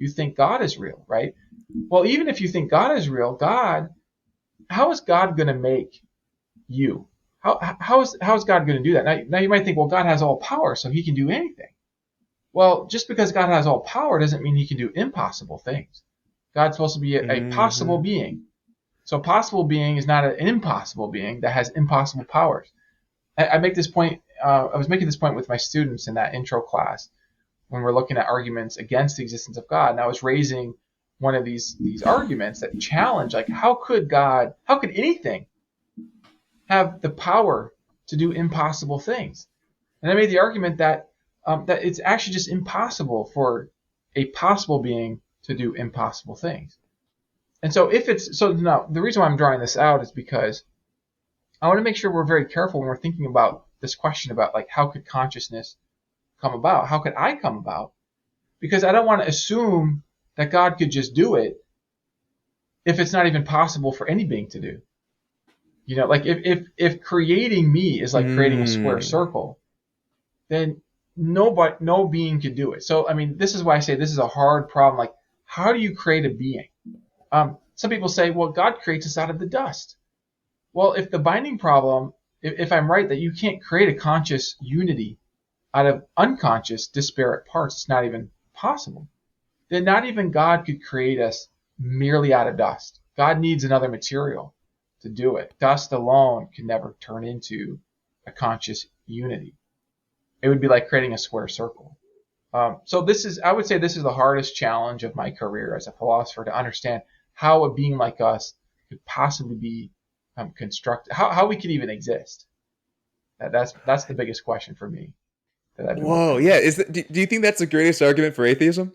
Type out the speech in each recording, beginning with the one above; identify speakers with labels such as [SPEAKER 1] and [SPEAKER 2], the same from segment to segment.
[SPEAKER 1] You think God is real, right? Well, even if you think God is real, how is God going to make you? How is God going to do that? Now you might think, well, God has all power, so he can do anything. Well, just because God has all power doesn't mean he can do impossible things. God's supposed to be a possible
[SPEAKER 2] Hmm.
[SPEAKER 1] being. So a possible being is not an impossible being that has impossible powers. I make this point. I was making this point with my students in that intro class when we're looking at arguments against the existence of God, and I was raising one of these arguments that challenge, like, how could anything have the power to do impossible things? And I made the argument that it's actually just impossible for a possible being to do impossible things. And so now the reason why I'm drawing this out is because I want to make sure we're very careful when we're thinking about this question about, like, how could consciousness come about? How could I come about? Because I don't want to assume that God could just do it if it's not even possible for any being to do. Like, if creating me is like creating a square
[SPEAKER 2] Mm.
[SPEAKER 1] circle, then no being could do it. So I mean, this is why I say this is a hard problem. Like, how do you create a being? Some people say, well, God creates us out of the dust. Well, if the binding problem, if I'm right that you can't create a conscious unity out of unconscious disparate parts, it's not even possible. Then not even God could create us merely out of dust. God needs another material to do it. Dust alone can never turn into a conscious unity. It would be like creating a square circle. So I would say this is the hardest challenge of my career as a philosopher, to understand how a being like us could possibly be constructed, how we could even exist. That's the biggest question for me that I've been
[SPEAKER 2] Whoa,
[SPEAKER 1] working
[SPEAKER 2] yeah.
[SPEAKER 1] on.
[SPEAKER 2] Do you think that's the greatest argument for atheism?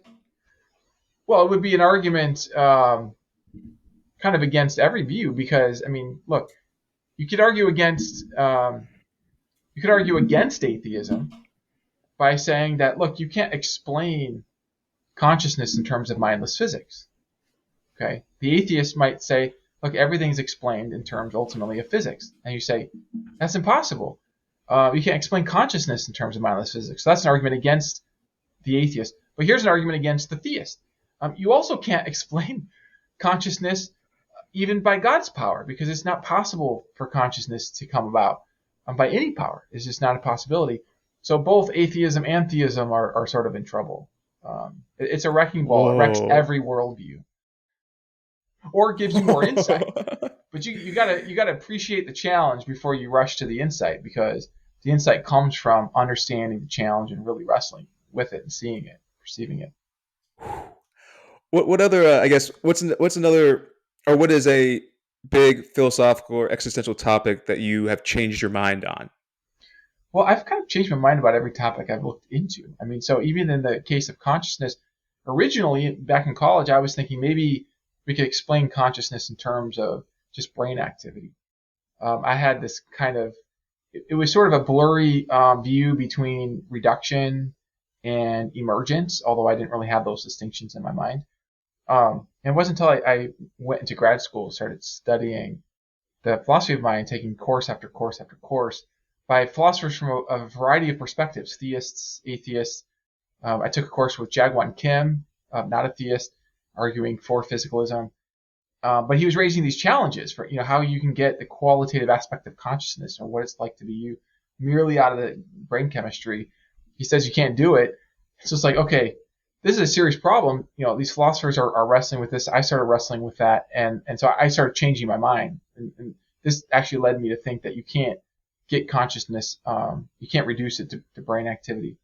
[SPEAKER 1] Well, it would be an argument kind of against every view, because I mean, look, you could argue against um, you could argue against atheism by saying that, look, you can't explain consciousness in terms of mindless physics. Okay, the atheist might say, look, everything's explained in terms ultimately of physics, and you say that's impossible. You can't explain consciousness in terms of mindless physics. So that's an argument against the atheist. But here's an argument against the theist. You also can't explain consciousness even by God's power, because it's not possible for consciousness to come about by any power. It's just not a possibility. So both atheism and theism are sort of in trouble. It's a wrecking ball. It wrecks
[SPEAKER 2] Whoa.
[SPEAKER 1] every worldview, or it gives you more insight. But you gotta appreciate the challenge before you rush to the insight, because the insight comes from understanding the challenge and really wrestling with it and seeing it, perceiving it.
[SPEAKER 2] What other I guess what's another, or what is a big philosophical or existential topic that you have changed your mind on?
[SPEAKER 1] Well, I've kind of changed my mind about every topic I've looked into. I mean, so even in the case of consciousness, originally back in college, I was thinking maybe we could explain consciousness in terms of just brain activity. I had this kind of, it was sort of a blurry view between reduction and emergence, although I didn't really have those distinctions in my mind. And it wasn't until I went into grad school, started studying the philosophy of mind, taking course after course after course by philosophers from a variety of perspectives, theists, atheists. I took a course with Jaegwon Kim, not a theist, arguing for physicalism. But he was raising these challenges for, how you can get the qualitative aspect of consciousness, or what it's like to be you merely out of the brain chemistry. He says you can't do it. So it's like, okay, this is a serious problem. These philosophers are wrestling with this. I started wrestling with that, and so I started changing my mind. And this actually led me to think that you can't get consciousness, you can't reduce it to brain activity.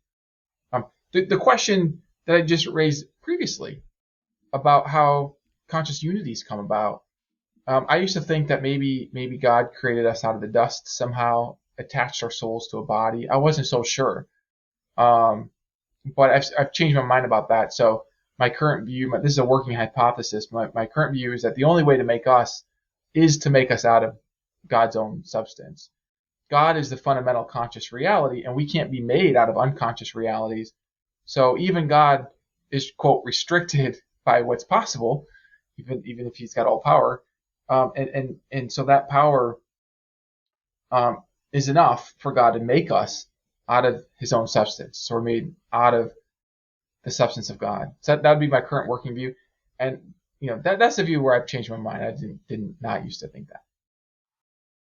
[SPEAKER 1] The question that I just raised previously about how conscious unities come about, I used to think that maybe God created us out of the dust somehow, attached our souls to a body. I wasn't so sure. Um, but I've changed my mind about that. So my current view, this is a working hypothesis, my current view is that the only way to make us is to make us out of God's own substance. God is the fundamental conscious reality, and we can't be made out of unconscious realities. So even God is, quote, restricted by what's possible, even if he's got all power. And so that power is enough for God to make us out of his own substance. So we're made out of the substance of God. So that would be my current working view, and that's the view where I've changed my mind. I didn't not used to think that.